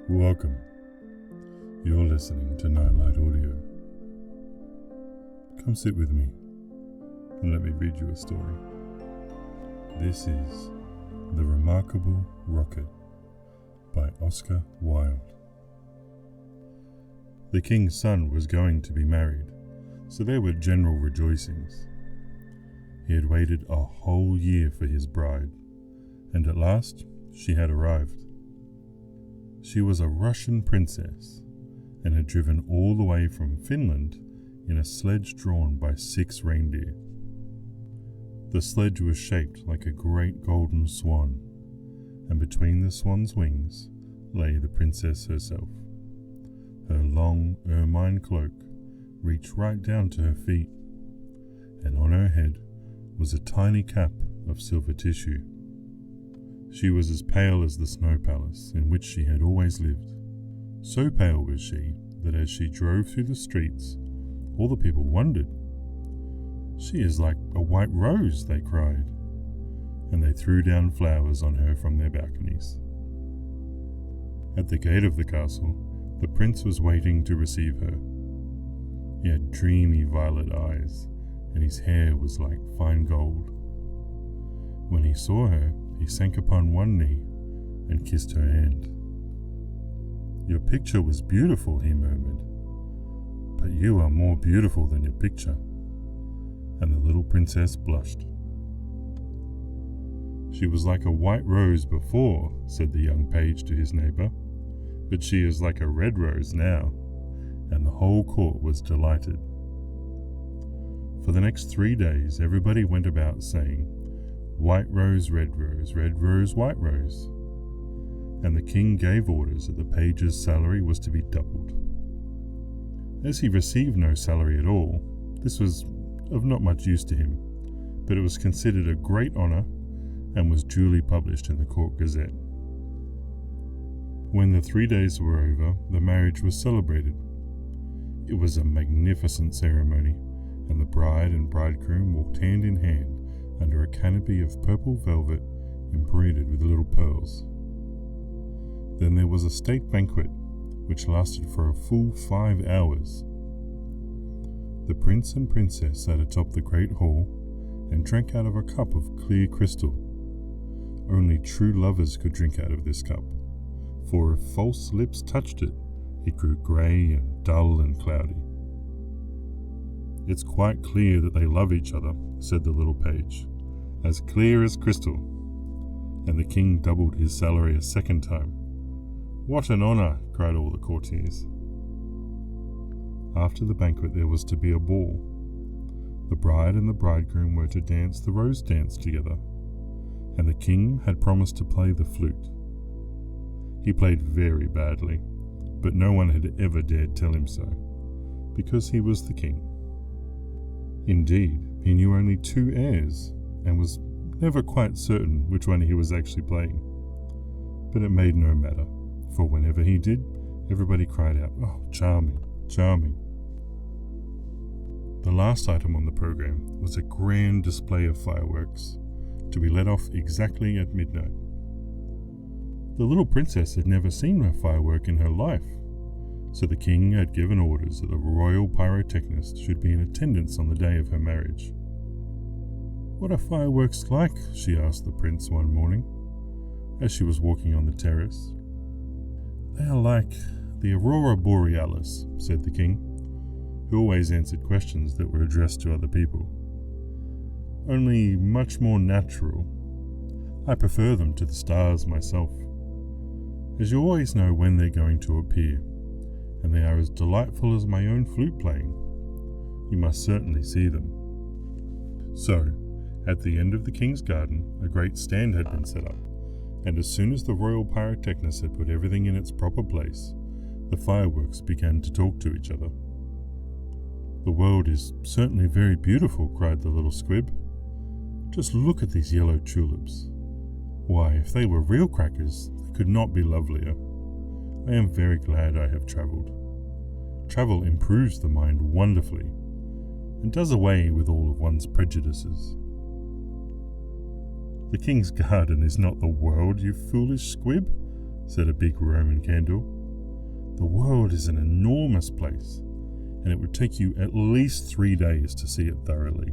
Welcome. You're listening to Nightlight Audio. Come sit with me and let me read you a story. This is The Remarkable Rocket by Oscar Wilde. The king's son was going to be married, so there were general rejoicings. He had waited a whole year for his bride, and at last she had arrived. She was a Russian princess and had driven all the way from Finland in a sledge drawn by 6 reindeer. The sledge was shaped like a great golden swan, and between the swan's wings lay the princess herself. Her long ermine cloak reached right down to her feet, and on her head was a tiny cap of silver tissue. She was as pale as the snow palace in which she had always lived. So pale was she that as she drove through the streets, all the people wondered. "She is like a white rose," they cried, and they threw down flowers on her from their balconies. At the gate of the castle, the prince was waiting to receive her. He had dreamy violet eyes, and his hair was like fine gold. When he saw her, he sank upon one knee and kissed her hand. "Your picture was beautiful," he murmured, "but you are more beautiful than your picture." And the little princess blushed. "She was like a white rose before," said the young page to his neighbor, "but she is like a red rose now," and the whole court was delighted. For the next 3 days, everybody went about saying, "White rose, red rose, red rose, white rose." And the king gave orders that the page's salary was to be doubled. As he received no salary at all, this was of not much use to him, but it was considered a great honor and was duly published in the court gazette. When the 3 days were over, the marriage was celebrated. It was a magnificent ceremony, and the bride and bridegroom walked hand in hand under a canopy of purple velvet embroidered with little pearls. Then there was a state banquet, which lasted for a full 5 hours. The prince and princess sat atop the great hall and drank out of a cup of clear crystal. Only true lovers could drink out of this cup, for if false lips touched it, it grew grey and dull and cloudy. "It's quite clear that they love each other," said the little page, "as clear as crystal." And the king doubled his salary a second time. "What an honor!" cried all the courtiers. After the banquet there was to be a ball. The bride and the bridegroom were to dance the rose dance together, and the king had promised to play the flute. He played very badly, but no one had ever dared tell him so, because he was the king. Indeed, he knew only 2 airs, and was never quite certain which one he was actually playing. But it made no matter, for whenever he did, everybody cried out, "Oh, charming, charming." The last item on the program was a grand display of fireworks, to be let off exactly at midnight. The little princess had never seen a firework in her life, so the king had given orders that the royal pyrotechnist should be in attendance on the day of her marriage. "What are fireworks like?" she asked the prince one morning, as she was walking on the terrace. "They are like the aurora borealis," said the king, who always answered questions that were addressed to other people. "Only much more natural. I prefer them to the stars myself, as you always know when they're going to appear, and they are as delightful as my own flute playing. You must certainly see them." So, at the end of the king's garden, a great stand had been set up, and as soon as the royal pyrotechnist had put everything in its proper place, the fireworks began to talk to each other. "The world is certainly very beautiful," cried the little squib. "Just look at these yellow tulips. Why, if they were real crackers, they could not be lovelier. I am very glad I have travelled. Travel improves the mind wonderfully, and does away with all of one's prejudices." "The king's garden is not the world, you foolish squib," said a big Roman candle. "The world is an enormous place, and it would take you at least 3 days to see it thoroughly."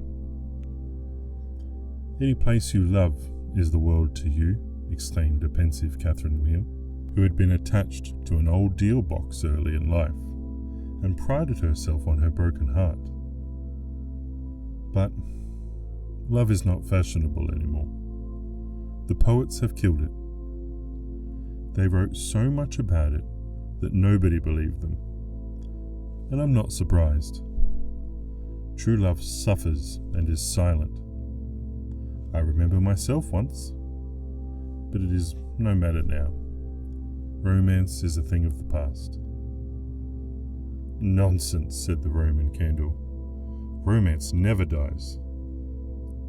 "Any place you love is the world to you," exclaimed a pensive Catherine Wheel, who had been attached to an old deal box early in life, and prided herself on her broken heart. "But love is not fashionable anymore. The poets have killed it. They wrote so much about it that nobody believed them. And I'm not surprised. True love suffers and is silent. I remember myself once, but it is no matter now. Romance is a thing of the past." "Nonsense," said the Roman candle. "Romance never dies.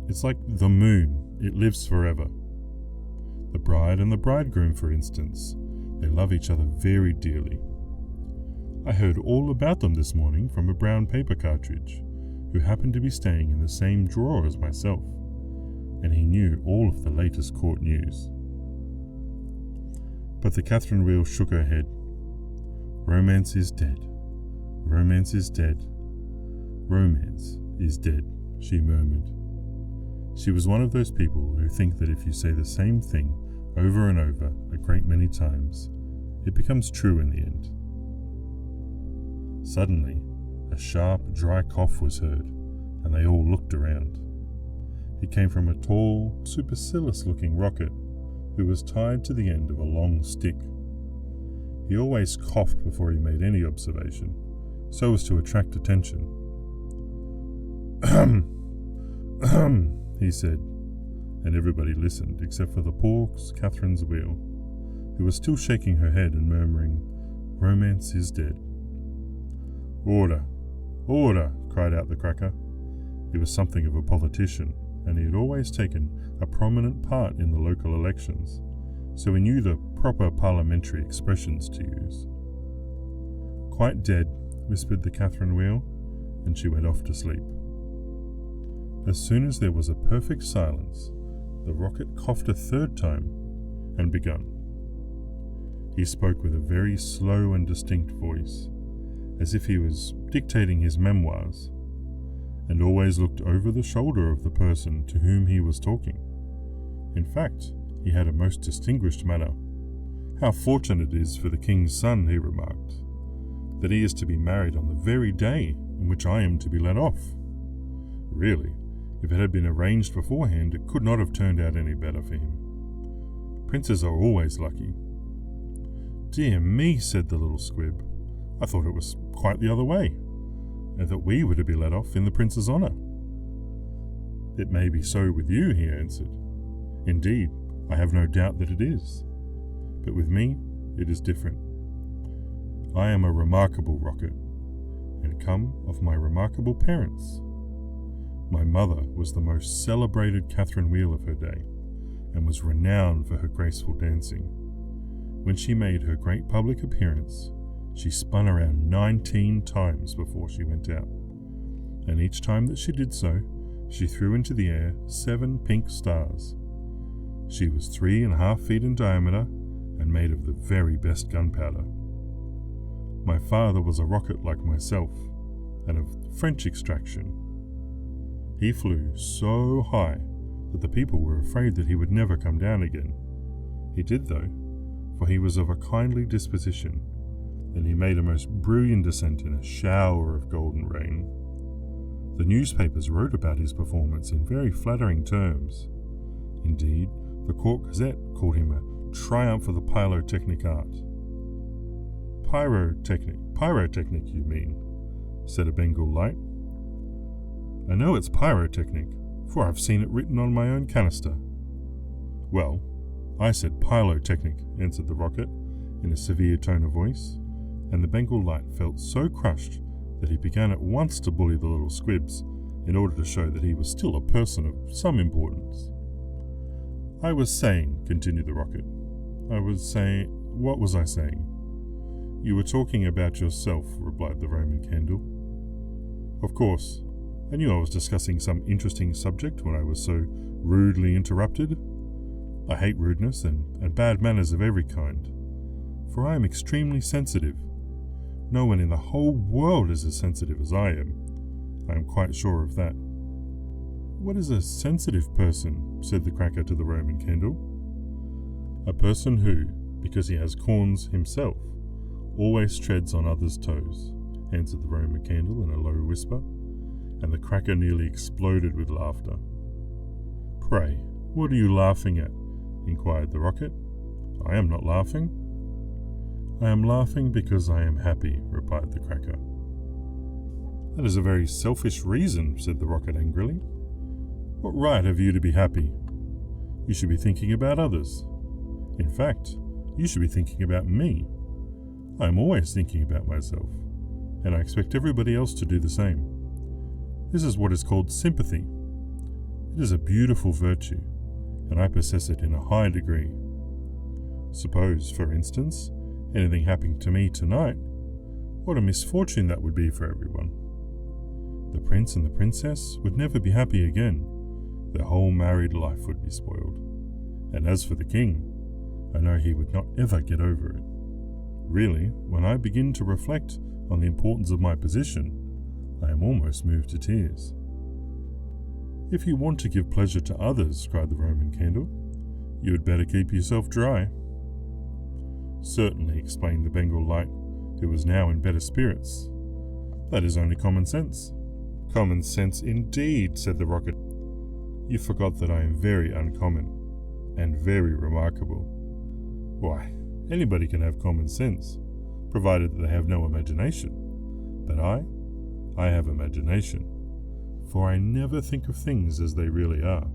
It's like the moon, it lives forever. The bride and the bridegroom, for instance, they love each other very dearly. I heard all about them this morning from a brown paper cartridge, who happened to be staying in the same drawer as myself, and he knew all of the latest court news." But the Catherine Wheel shook her head. "Romance is dead. Romance is dead. Romance is dead," she murmured. She was one of those people who think that if you say the same thing over and over a great many times, it becomes true in the end. Suddenly, a sharp, dry cough was heard, and they all looked around. It came from a tall, supercilious-looking rocket who was tied to the end of a long stick. He always coughed before he made any observation, so as to attract attention. "Ahem, ahem," he said, and everybody listened except for the poor Catherine's Wheel, who was still shaking her head and murmuring, "Romance is dead." "Order! Order!" cried out the cracker. He was something of a politician, and he had always taken a prominent part in the local elections, so he knew the proper parliamentary expressions to use. "Quite dead," whispered the Catherine Wheel, and she went off to sleep. As soon as there was a perfect silence, the rocket coughed a third time and begun. He spoke with a very slow and distinct voice, as if he was dictating his memoirs, and always looked over the shoulder of the person to whom he was talking. In fact, he had a most distinguished manner. "How fortunate it is for the king's son," he remarked, "that he is to be married on the very day on which I am to be let off. Really, if it had been arranged beforehand, it could not have turned out any better for him. Princes are always lucky." "Dear me," said the little squib, "I thought it was quite the other way, and that we were to be let off in the prince's honour." "It may be so with you," he answered. "Indeed, I have no doubt that it is. But with me, it is different. I am a remarkable rocket, and come of my remarkable parents. My mother was the most celebrated Catherine Wheel of her day, and was renowned for her graceful dancing. When she made her great public appearance, she spun around 19 times before she went out, and each time that she did so, she threw into the air 7 pink stars. She was 3.5 feet in diameter and made of the very best gunpowder. My father was a rocket like myself, and of French extraction. He flew so high that the people were afraid that he would never come down again. He did though, for he was of a kindly disposition, and he made a most brilliant descent in a shower of golden rain. The newspapers wrote about his performance in very flattering terms. Indeed, the Court Gazette called him a triumph of the pyrotechnic art. Pyrotechnic, you mean?" said a Bengal light. "I know it's pyrotechnic, for I've seen it written on my own canister." "Well, I said pyrotechnic," answered the rocket, in a severe tone of voice, and the Bengal light felt so crushed that he began at once to bully the little squibs in order to show that he was still a person of some importance. "I was saying," continued the rocket. What was I saying?" "You were talking about yourself," replied the Roman candle. "Of course, I knew I was discussing some interesting subject when I was so rudely interrupted. I hate rudeness and bad manners of every kind, for I am extremely sensitive. No one in the whole world is as sensitive as I am. I am quite sure of that." "What is a sensitive person?" said the cracker to the Roman candle. "A person who, because he has corns himself, always treads on others' toes," answered the Roman candle in a low whisper, and the cracker nearly exploded with laughter. "Pray, what are you laughing at?" inquired the rocket. "I am not laughing." "I am laughing because I am happy," replied the cracker. "That is a very selfish reason," said the rocket angrily. "What right have you to be happy? You should be thinking about others. In fact, you should be thinking about me. I am always thinking about myself, and I expect everybody else to do the same. This is what is called sympathy. It is a beautiful virtue, and I possess it in a high degree. Suppose, for instance, anything happened to me tonight, what a misfortune that would be for everyone. The prince and the princess would never be happy again. Their whole married life would be spoiled. And as for the king, I know he would not ever get over it. Really, when I begin to reflect on the importance of my position, I am almost moved to tears." "If you want to give pleasure to others," cried the Roman candle, "you had better keep yourself dry." "Certainly," explained the Bengal light, who was now in better spirits. "That is only common sense." "Common sense indeed," said the rocket. "You forgot that I am very uncommon, and very remarkable. Why, anybody can have common sense, provided that they have no imagination. But I have imagination, for I never think of things as they really are.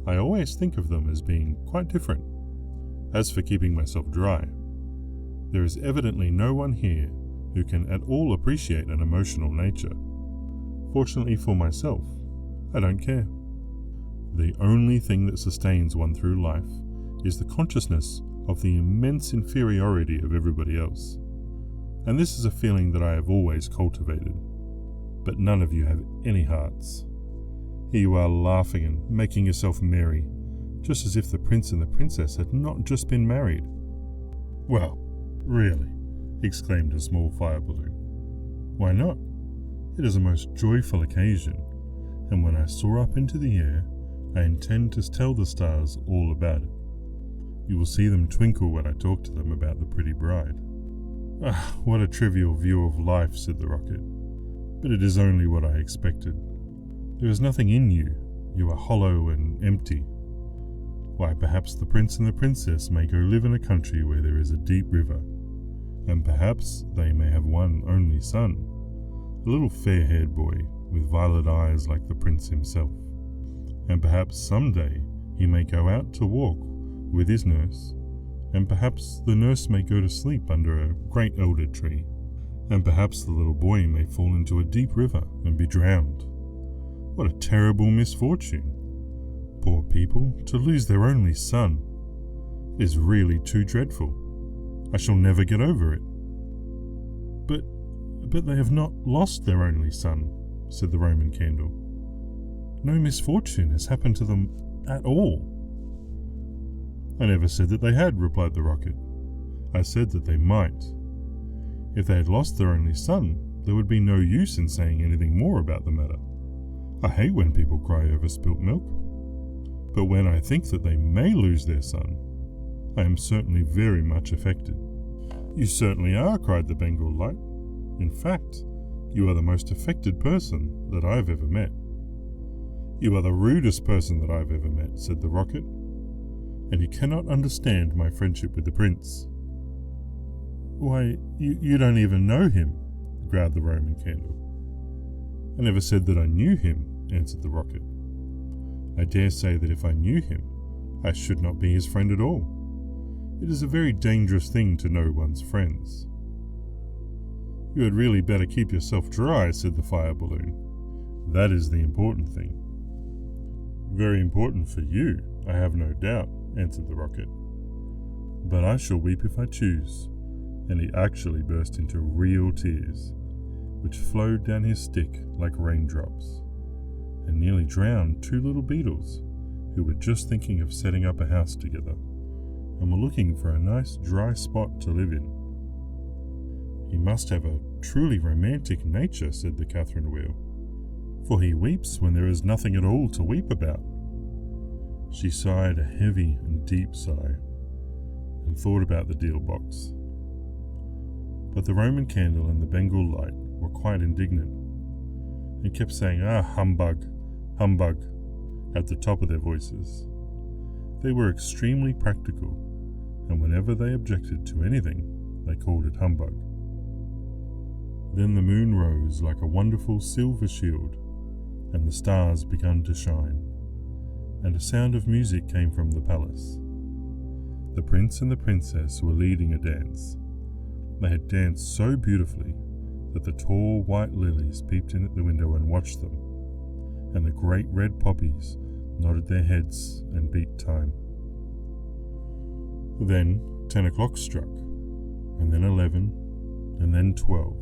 I always think of them as being quite different. As for keeping myself dry, there is evidently no one here who can at all appreciate an emotional nature. Fortunately for myself, I don't care. The only thing that sustains one through life is the consciousness of the immense inferiority of everybody else. And this is a feeling that I have always cultivated. But none of you have any hearts. Here you are laughing and making yourself merry, just as if the prince and the princess had not just been married." "Well, really," exclaimed a small fire balloon. "Why not? It is a most joyful occasion, and when I soar up into the air, I intend to tell the stars all about it. You will see them twinkle when I talk to them about the pretty bride." "Ah, what a trivial view of life," said the rocket. "But it is only what I expected. There is nothing in you. You are hollow and empty. Why, perhaps the prince and the princess may go live in a country where there is a deep river, and perhaps they may have one only son, a little fair-haired boy with violet eyes like the prince himself. And perhaps someday he may go out to walk with his nurse, and perhaps the nurse may go to sleep under a great elder tree, and perhaps the little boy may fall into a deep river and be drowned. What a terrible misfortune! Poor people, to lose their only son. It is really too dreadful. I shall never get over it." But they have not lost their only son," said the Roman candle. "No misfortune has happened to them at all." "I never said that they had," replied the rocket. "I said that they might. If they had lost their only son, there would be no use in saying anything more about the matter. I hate when people cry over spilt milk. But when I think that they may lose their son, I am certainly very much affected." "You certainly are," cried the Bengal light. "In fact, you are the most affected person that I have ever met." "You are the rudest person that I have ever met," said the rocket. "And you cannot understand my friendship with the prince." "Why, you don't even know him," growled the Roman candle. "I never said that I knew him," answered the rocket. "I dare say that if I knew him, I should not be his friend at all. It is a very dangerous thing to know one's friends." "You had really better keep yourself dry," said the fire balloon. "That is the important thing." "Very important for you, I have no doubt," answered the rocket. "But I shall weep if I choose." And he actually burst into real tears, which flowed down his stick like raindrops, and nearly drowned two little beetles who were just thinking of setting up a house together, and were looking for a nice dry spot to live in. "He must have a truly romantic nature," said the Catherine Wheel, "for he weeps when there is nothing at all to weep about." She sighed a heavy and deep sigh, and thought about the deal box. But the Roman candle and the Bengal light were quite indignant, and kept saying, "Ah, humbug, humbug," at the top of their voices. They were extremely practical, and whenever they objected to anything, they called it humbug. Then the moon rose like a wonderful silver shield, and the stars began to shine, and a sound of music came from the palace. The prince and the princess were leading a dance. They had danced so beautifully that the tall white lilies peeped in at the window and watched them, and the great red poppies nodded their heads and beat time. Then 10 o'clock struck, and then 11, and then 12,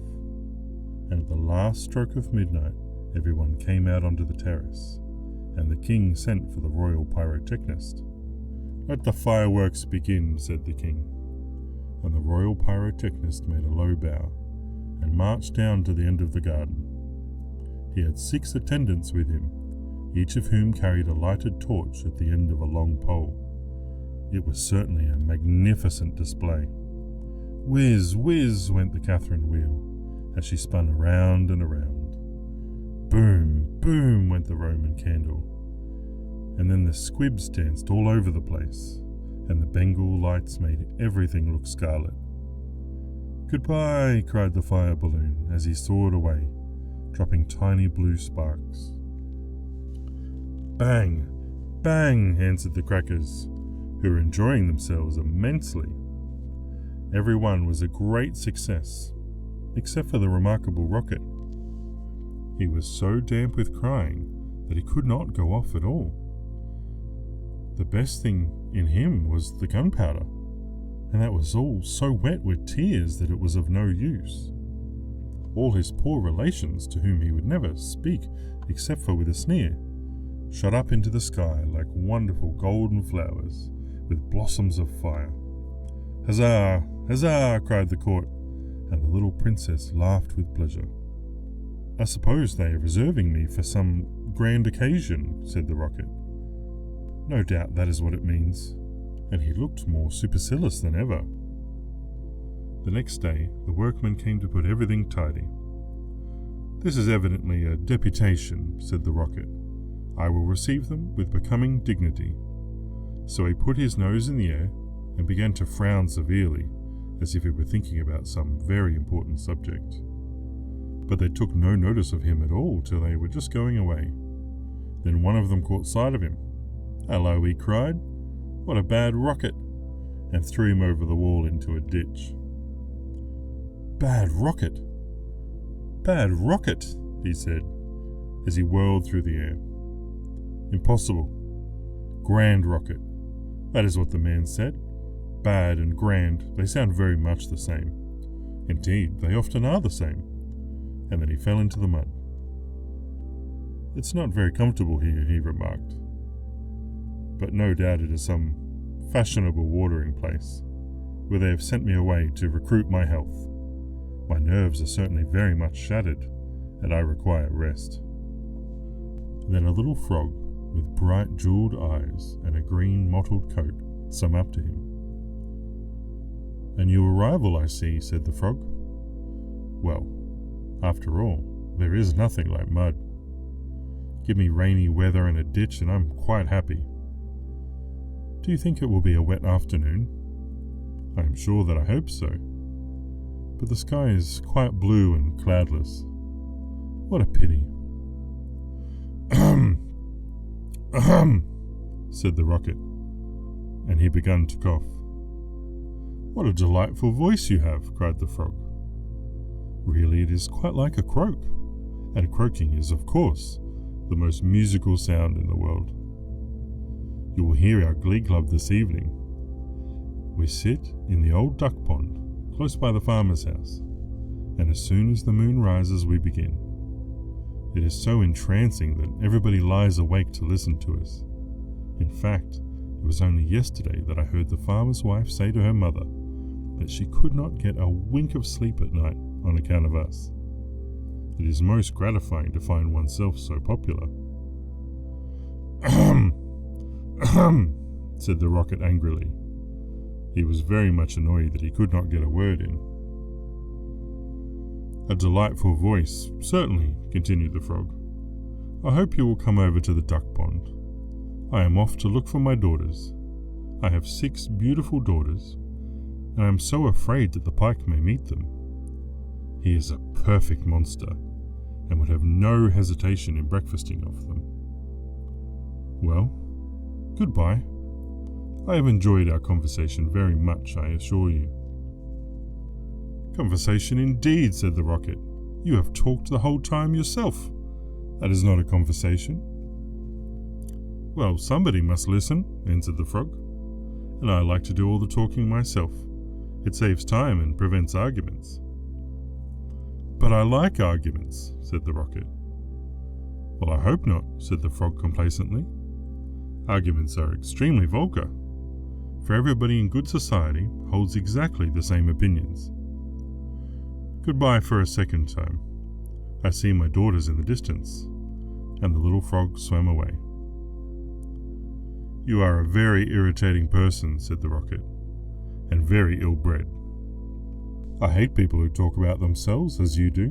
and at the last stroke of midnight everyone came out onto the terrace, and the king sent for the royal pyrotechnist. "Let the fireworks begin," said the king, and the royal pyrotechnist made a low bow and marched down to the end of the garden. He had 6 attendants with him, each of whom carried a lighted torch at the end of a long pole. It was certainly a magnificent display. Whiz, whiz went the Catherine Wheel as she spun around and around. Boom, boom went the Roman candle, and then the squibs danced all over the place, and the Bengal lights made everything look scarlet. "Goodbye," cried the fire balloon as he soared away, dropping tiny blue sparks. "Bang, bang," answered the crackers, who were enjoying themselves immensely. Everyone was a great success, except for the remarkable rocket. He was so damp with crying that he could not go off at all. The best thing in him was the gunpowder, and that was all so wet with tears that it was of no use. All his poor relations, to whom he would never speak except for with a sneer, shot up into the sky like wonderful golden flowers with blossoms of fire. "Huzzah! Huzzah!" cried the court, and the little princess laughed with pleasure. "I suppose they are reserving me for some grand occasion," said the rocket. "No doubt that is what it means," and he looked more supercilious than ever. The next day the workmen came to put everything tidy. "This is evidently a deputation," said the rocket. "I will receive them with becoming dignity." So he put his nose in the air and began to frown severely, as if he were thinking about some very important subject. But they took no notice of him at all till they were just going away. Then one of them caught sight of him. "Hello," he cried, "what a bad rocket!" and threw him over the wall into a ditch. "Bad rocket! Bad rocket!" he said, as he whirled through the air. "Impossible! Grand rocket! That is what the man said. Bad and grand, they sound very much the same. Indeed, they often are the same." And then he fell into the mud. "It's not very comfortable here," he remarked, "but no doubt it is some fashionable watering place, where they have sent me away to recruit my health. My nerves are certainly very much shattered, and I require rest." Then a little frog with bright jewelled eyes and a green mottled coat swam up to him. "A new arrival, I see," said the frog. "Well, after all, there is nothing like mud. Give me rainy weather and a ditch and I'm quite happy. Do you think it will be a wet afternoon?" "I am sure that I hope so. But the sky is quite blue and cloudless. What a pity." "Ahem! Ahem!" said the rocket, and he began to cough. "What a delightful voice you have!" cried the frog. "Really, it is quite like a croak, and croaking is, of course, the most musical sound in the world. You will hear our glee club this evening. We sit in the old duck pond, close by the farmer's house, and as soon as the moon rises we begin. It is so entrancing that everybody lies awake to listen to us. In fact, it was only yesterday that I heard the farmer's wife say to her mother that she could not get a wink of sleep at night on account of us. It is most gratifying to find oneself so popular." "Ahem, ahem," said the rocket angrily. He was very much annoyed that he could not get a word in. "A delightful voice, certainly," continued the frog. "I hope you will come over to the duck pond. I am off to look for my daughters. I have 6 beautiful daughters, and I am so afraid that the pike may meet them. He is a perfect monster, and would have no hesitation in breakfasting off them. Well, goodbye. I have enjoyed our conversation very much, I assure you." "Conversation indeed," said the rocket. "You have talked the whole time yourself. That is not a conversation." "Well, somebody must listen," answered the frog, "and I like to do all the talking myself. It saves time and prevents arguments." "But I like arguments," said the rocket. "Well, I hope not," said the frog complacently. "Arguments are extremely vulgar, for everybody in good society holds exactly the same opinions. Goodbye for a second time. I see my daughters in the distance." And the little frog swam away. "You are a very irritating person," said the rocket, "and very ill-bred. I hate people who talk about themselves as you do,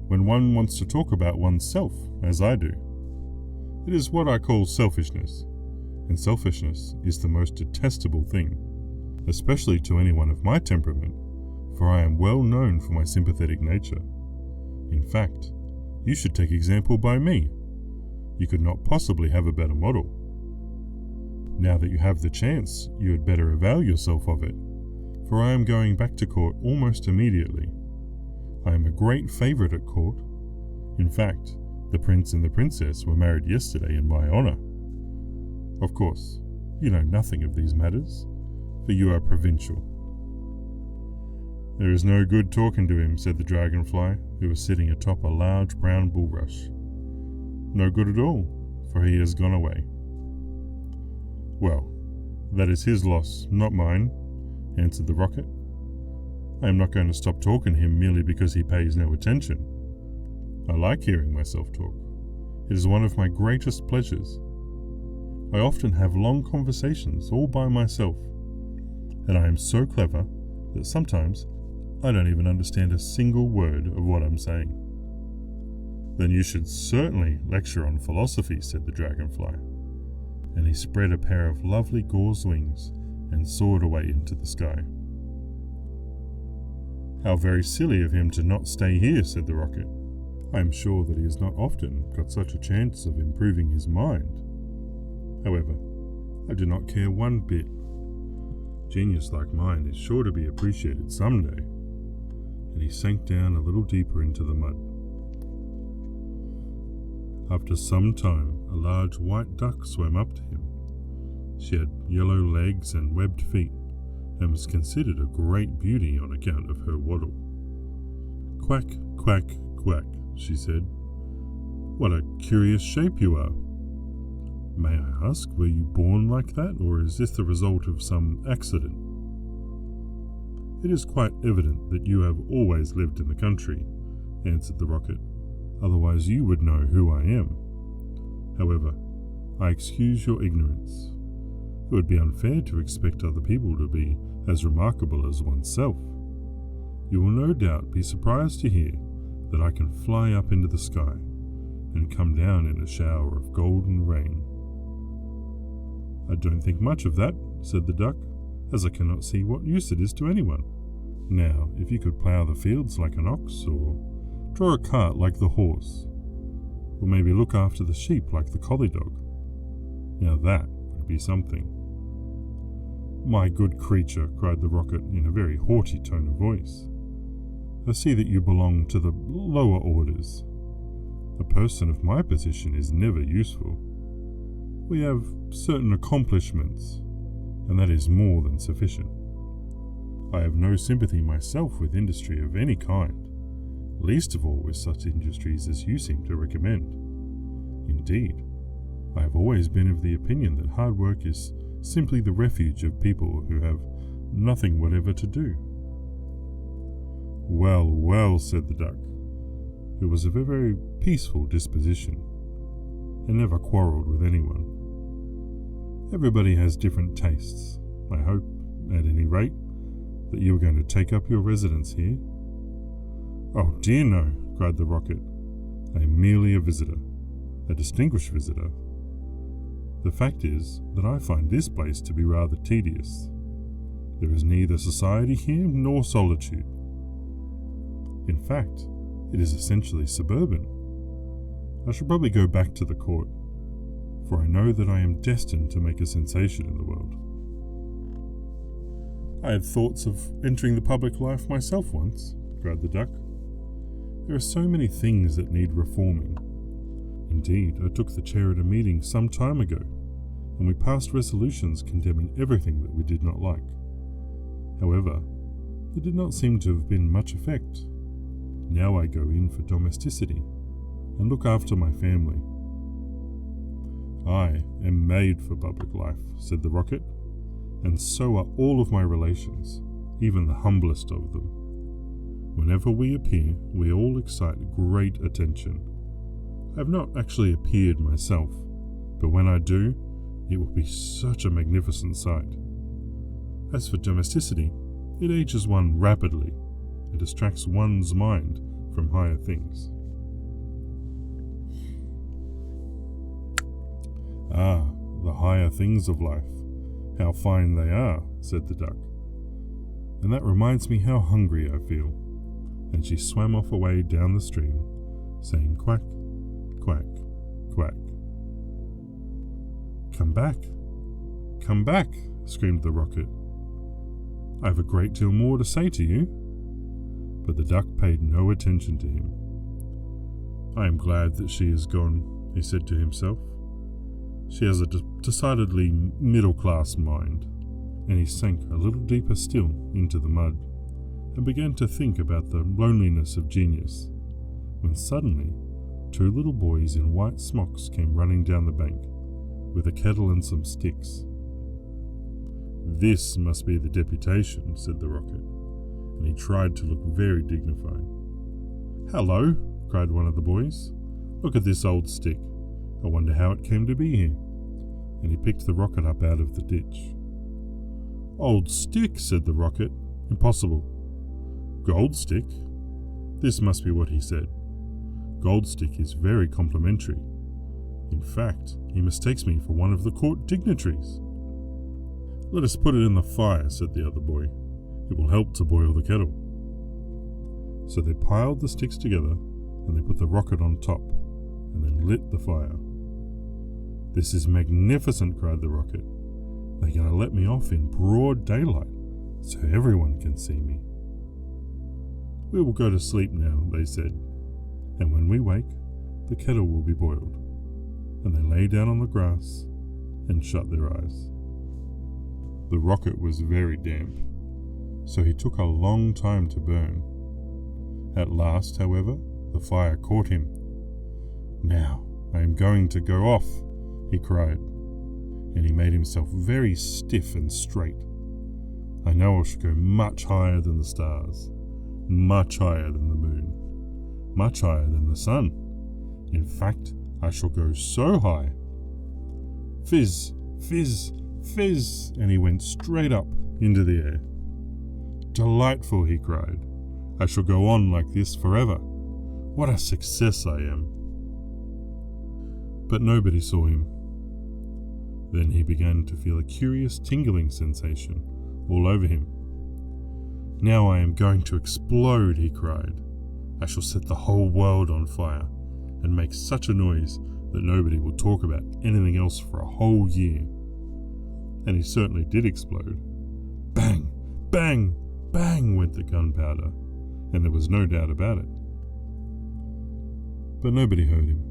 when one wants to talk about oneself as I do. It is what I call selfishness, and selfishness is the most detestable thing, especially to anyone of my temperament, for I am well known for my sympathetic nature. In fact, you should take example by me. You could not possibly have a better model. Now that you have the chance, you had better avail yourself of it, for I am going back to court almost immediately. I am a great favourite at court. In fact, the prince and the princess were married yesterday in my honour. Of course, you know nothing of these matters, for you are provincial." "There is no good talking to him," said the dragonfly, who was sitting atop a large brown bulrush. "No good at all, for he has gone away." "Well, that is his loss, not mine," answered the rocket. "I am not going to stop talking to him merely because he pays no attention. I like hearing myself talk. It is one of my greatest pleasures. I often have long conversations all by myself, and I am so clever that sometimes I don't even understand a single word of what I'm saying." "Then you should certainly lecture on philosophy," said the dragonfly, and he spread a pair of lovely gauze wings and soared away into the sky. "How very silly of him to not stay here," said the rocket. "I am sure that he has not often got such a chance of improving his mind. However, I do not care one bit. Genius like mine is sure to be appreciated some day." And he sank down a little deeper into the mud. After some time, a large white duck swam up to him. She had yellow legs and webbed feet, and was considered a great beauty on account of her waddle. "Quack, quack, quack," she said. "What a curious shape you are. May I ask, were you born like that, or is this the result of some accident?" "It is quite evident that you have always lived in the country," answered the rocket. "Otherwise you would know who I am. However, I excuse your ignorance. It would be unfair to expect other people to be as remarkable as oneself. You will no doubt be surprised to hear that I can fly up into the sky and come down in a shower of golden rain." "I don't think much of that," said the duck, "as I cannot see what use it is to anyone. Now, if you could plough the fields like an ox, or draw a cart like the horse, or maybe look after the sheep like the collie dog, now that would be something." "My good creature," cried the rocket in a very haughty tone of voice, "I see that you belong to the lower orders. A person of my position is never useful. We have certain accomplishments, and that is more than sufficient. I have no sympathy myself with industry of any kind, least of all with such industries as you seem to recommend. Indeed, I have always been of the opinion that hard work is simply the refuge of people who have nothing whatever to do. Well, well, said the duck, who was of a very peaceful disposition and never quarrelled with anyone. Everybody has different tastes. I hope, at any rate, that you are going to take up your residence here. Oh dear no, cried the rocket. I am merely a visitor, a distinguished visitor. The fact is that I find this place to be rather tedious. There is neither society here nor solitude. In fact, it is essentially suburban. I shall probably go back to the court, for I know that I am destined to make a sensation in the world. I had thoughts of entering the public life myself once, cried the duck. There are so many things that need reforming. Indeed, I took the chair at a meeting some time ago, and we passed resolutions condemning everything that we did not like. However, there did not seem to have been much effect. Now I go in for domesticity and look after my family. I am made for public life, said the rocket, and so are all of my relations, even the humblest of them. Whenever we appear, we all excite great attention. I have not actually appeared myself, but when I do, it will be such a magnificent sight. As for domesticity, it ages one rapidly and distracts one's mind from higher things. Ah, the higher things of life. How fine they are, said the duck. And that reminds me how hungry I feel. And she swam off away down the stream, saying quack, quack, quack. Come back, screamed the rocket. I have a great deal more to say to you. But the duck paid no attention to him. I am glad that she is gone, he said to himself. She has a decidedly middle-class mind. And he sank a little deeper still into the mud and began to think about the loneliness of genius, when suddenly 2 little boys in white smocks came running down the bank with a kettle and some sticks. This must be the deputation, said the rocket, and he tried to look very dignified. Hello, cried one of the boys. Look at this old stick. I wonder how it came to be here. And he picked the rocket up out of the ditch. Old stick, said the rocket. Impossible. Gold stick? This must be what he said. Gold stick is very complimentary. In fact, he mistakes me for one of the court dignitaries. Let us put it in the fire, said the other boy. It will help to boil the kettle. So they piled the sticks together, and they put the rocket on top, and then lit the fire. This is magnificent, cried the rocket. They're going to let me off in broad daylight, so everyone can see me. We will go to sleep now, they said, and when we wake, the kettle will be boiled. And they lay down on the grass and shut their eyes. The rocket was very damp, so he took a long time to burn. At last, however, the fire caught him. Now I am going to go off, he cried, and he made himself very stiff and straight. I know I shall go much higher than the stars, much higher than the moon, much higher than the sun. In fact, I shall go so high. Fizz, fizz, fizz, and he went straight up into the air. Delightful, he cried. I shall go on like this forever. What a success I am. But nobody saw him. Then he began to feel a curious tingling sensation all over him. Now I am going to explode, he cried. I shall set the whole world on fire and make such a noise that nobody will talk about anything else for a whole year. And he certainly did explode. Bang, bang, bang went the gunpowder, and there was no doubt about it. But nobody heard him.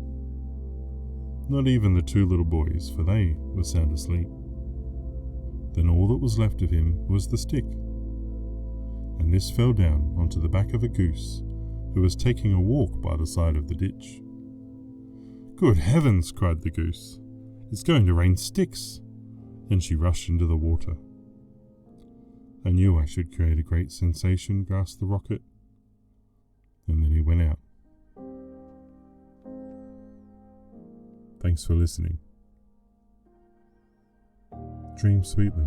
Not even the 2 little boys, for they were sound asleep. Then all that was left of him was the stick, and this fell down onto the back of a goose who was taking a walk by the side of the ditch. Good heavens, cried the goose. It's going to rain sticks. and she rushed into the water. I knew I should create a great sensation, gasped the rocket, and then he went out. Thanks for listening. Dream sweetly.